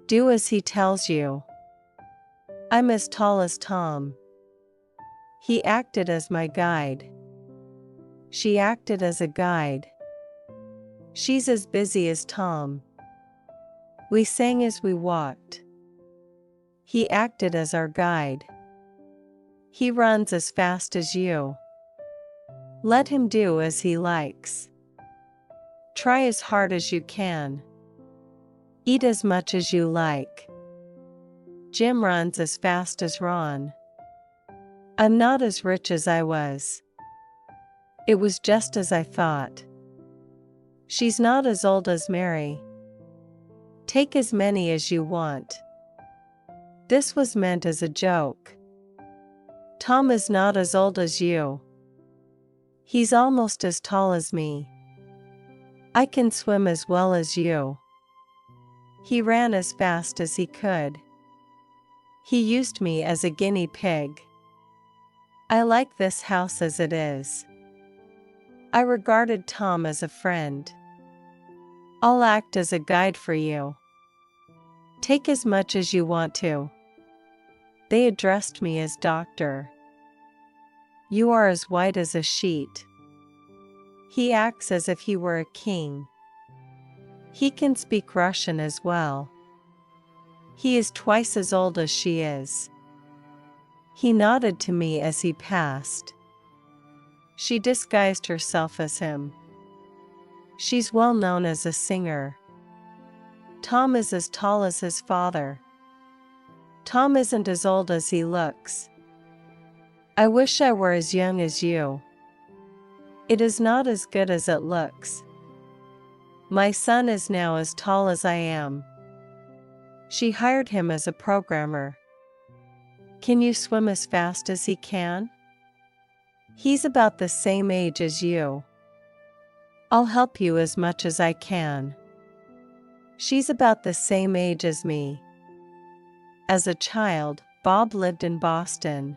Do as he tells you. I'm as tall as Tom. He acted as my guide. She acted as a guide. She's as busy as Tom. We sang as we walked. He acted as our guide. He runs as fast as you. Let him do as he likes. Try as hard as you can. Eat as much as you like. Jim runs as fast as Ron. I'm not as rich as I was. It was just as I thought. She's not as old as Mary. Take as many as you want. This was meant as a joke. Tom is not as old as you. He's almost as tall as me. I can swim as well as you. He ran as fast as he could. He used me as a guinea pig. I like this house as it is. I regarded Tom as a friend. I'll act as a guide for you. Take as much as you want to. They addressed me as doctor. You are as white as a sheet. He acts as if he were a king. He can speak Russian as well. He is twice as old as she is. He nodded to me as he passed. She disguised herself as him. She's well known as a singer. Tom is as tall as his father. Tom isn't as old as he looks. I wish I were as young as you. It is not as good as it looks. My son is now as tall as I am. She hired him as a programmer. Can you swim as fast as he can? He's about the same age as you. I'll help you as much as I can. She's about the same age as me. As a child, Bob lived in Boston.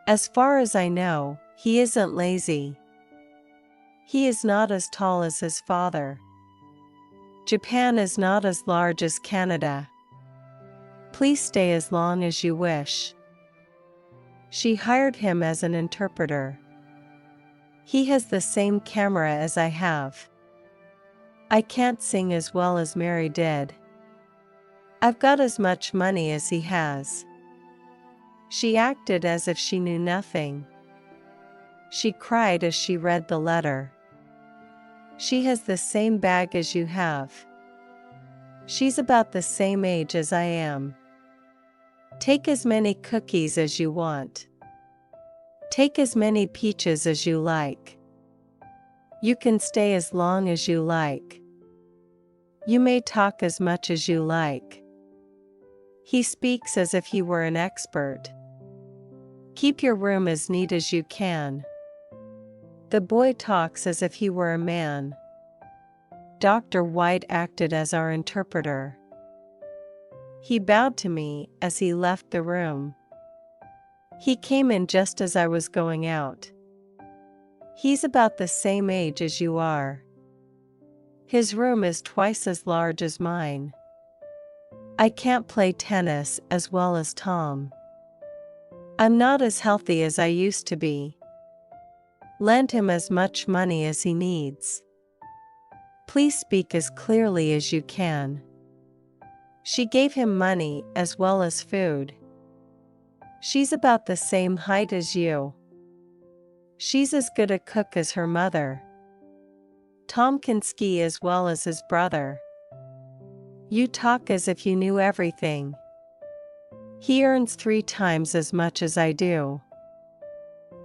As far as I know, he isn't lazy. He is not as tall as his father. Japan is not as large as Canada. Please stay as long as you wish. She hired him as an interpreter. He has the same camera as I have. I can't sing as well as Mary did. I've got as much money as he has. She acted as if she knew nothing. She cried as she read the letter. She has the same bag as you have. She's about the same age as I am. Take as many cookies as you want. Take as many peaches as you like. You can stay as long as you like. You may talk as much as you like. He speaks as if he were an expert. Keep your room as neat as you can. The boy talks as if he were a man. Dr. White acted as our interpreter. He bowed to me as he left the room. He came in just as I was going out. He's about the same age as you are. His room is twice as large as mine. I can't play tennis as well as Tom. I'm not as healthy as I used to be. Lend him as much money as he needs. Please speak as clearly as you can. She gave him money as well as food. She's about the same height as you. She's as good a cook as her mother. Tom can ski as well as his brother. You talk as if you knew everything. He earns 3 times as much as I do.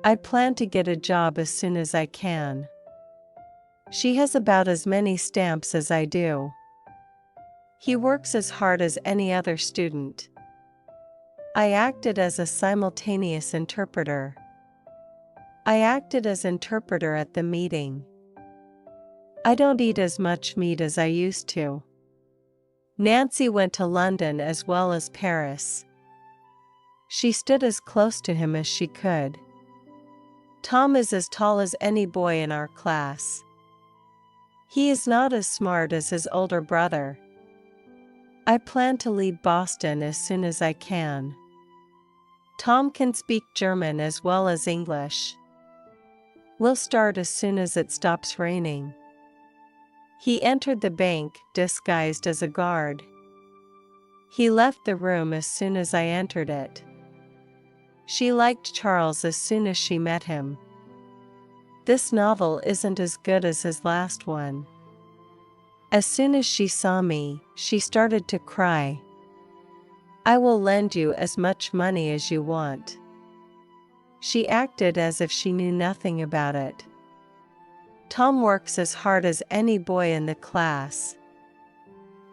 I plan to get a job as soon as I can. She has about as many stamps as I do. He works as hard as any other student. I acted as a simultaneous interpreter. I acted as interpreter at the meeting. I don't eat as much meat as I used to. Nancy went to London as well as Paris. She stood as close to him as she could. Tom is as tall as any boy in our class. He is not as smart as his older brother. I plan to leave Boston as soon as I can. Tom can speak German as well as English. We'll start as soon as it stops raining. He entered the bank disguised as a guard. He left the room as soon as I entered it. She liked Charles as soon as she met him. This novel isn't as good as his last one. As soon as she saw me, she started to cry. I will lend you as much money as you want. She acted as if she knew nothing about it. Tom works as hard as any boy in the class.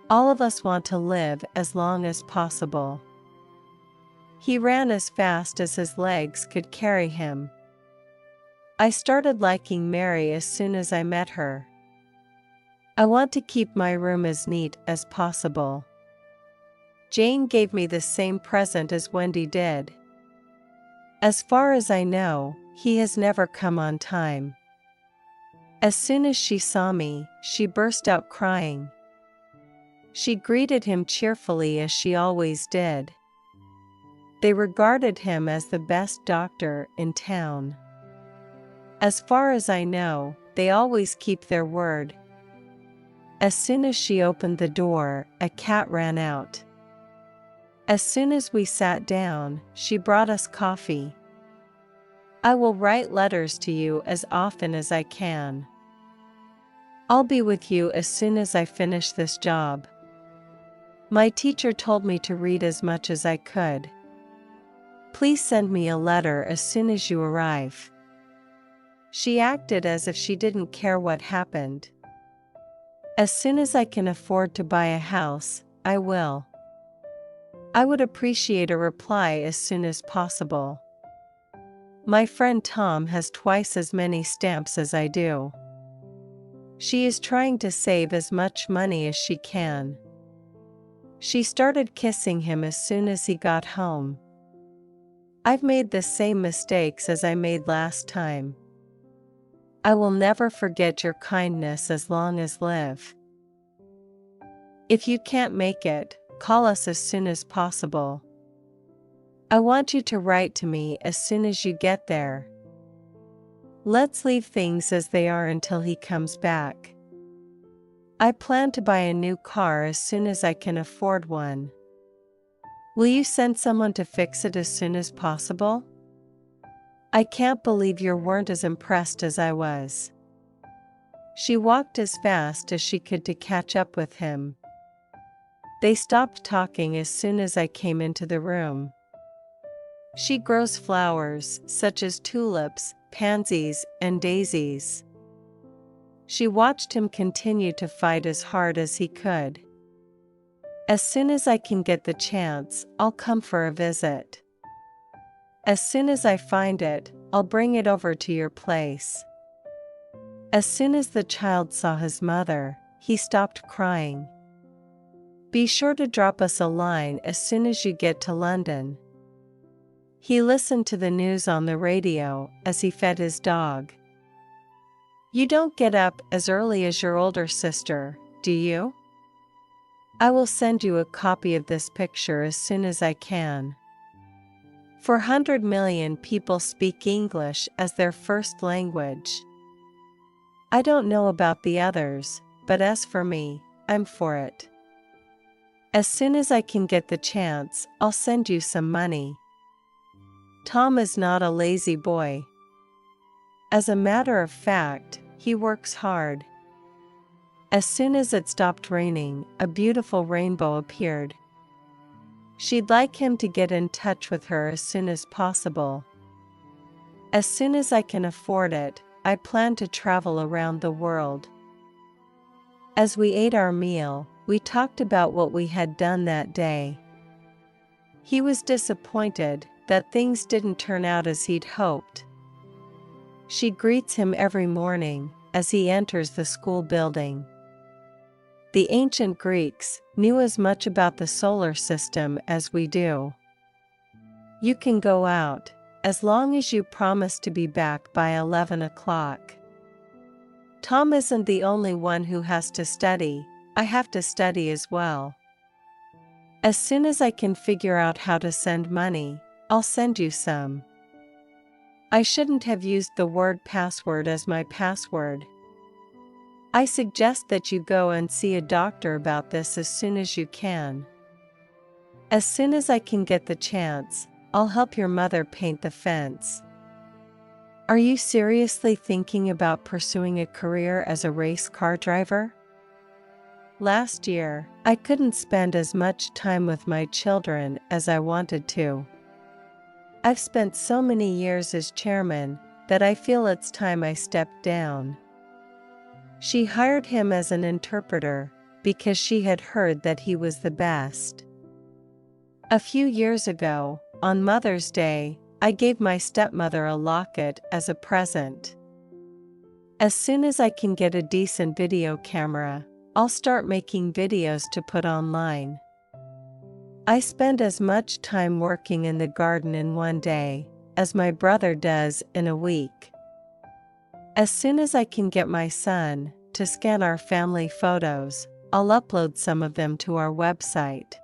All of us want to live as long as possible. He ran as fast as his legs could carry him. I started liking Mary as soon as I met her. I want to keep my room as neat as possible. Jane gave me the same present as Wendy did. As far as I know, he has never come on time. As soon as she saw me, she burst out crying. She greeted him cheerfully as she always did. They regarded him as the best doctor in town. As far as I know, they always keep their word. As soon as she opened the door, a cat ran out. As soon as we sat down, she brought us coffee. I will write letters to you as often as I can. I'll be with you as soon as I finish this job. My teacher told me to read as much as I could. Please send me a letter as soon as you arrive. She acted as if she didn't care what happened. As soon as I can afford to buy a house, I will. I would appreciate a reply as soon as possible. My friend Tom has twice as many stamps as I do. She is trying to save as much money as she can. She started kissing him as soon as he got home. I've made the same mistakes as I made last time. I will never forget your kindness as long as live. If you can't make it, call us as soon as possible. I want you to write to me as soon as you get there. Let's leave things as they are until he comes back. I plan to buy a new car as soon as I can afford one. Will you send someone to fix it as soon as possible? I can't believe you weren't as impressed as I was. She walked as fast as she could to catch up with him. They stopped talking as soon as I came into the room. She grows flowers, such as tulips, pansies, and daisies. She watched him continue to fight as hard as he could. As soon as I can get the chance, I'll come for a visit. As soon as I find it, I'll bring it over to your place. As soon as the child saw his mother, he stopped crying. Be sure to drop us a line as soon as you get to London. He listened to the news on the radio as he fed his dog. You don't get up as early as your older sister, do you? I will send you a copy of this picture as soon as I can. 400 million people speak English as their first language. I don't know about the others, but as for me, I'm for it. As soon as I can get the chance, I'll send you some money. Tom is not a lazy boy. As a matter of fact, he works hard. As soon as it stopped raining, a beautiful rainbow appeared. She'd like him to get in touch with her as soon as possible. As soon as I can afford it, I plan to travel around the world. As we ate our meal, we talked about what we had done that day. He was disappointed that things didn't turn out as he'd hoped. She greets him every morning as he enters the school building. The ancient Greeks knew as much about the solar system as we do. You can go out, as long as you promise to be back by 11 o'clock. Tom isn't the only one who has to study, I have to study as well. As soon as I can figure out how to send money, I'll send you some. I shouldn't have used the word password as my password. I suggest that you go and see a doctor about this as soon as you can. As soon as I can get the chance, I'll help your mother paint the fence. Are you seriously thinking about pursuing a career as a race car driver? Last year, I couldn't spend as much time with my children as I wanted to. I've spent so many years as chairman that I feel it's time I stepped down. She hired him as an interpreter because she had heard that he was the best. A few years ago, on Mother's Day, I gave my stepmother a locket as a present. As soon as I can get a decent video camera, I'll start making videos to put online. I spend as much time working in the garden in one day as my brother does in a week. As soon as I can get my son to scan our family photos, I'll upload some of them to our website.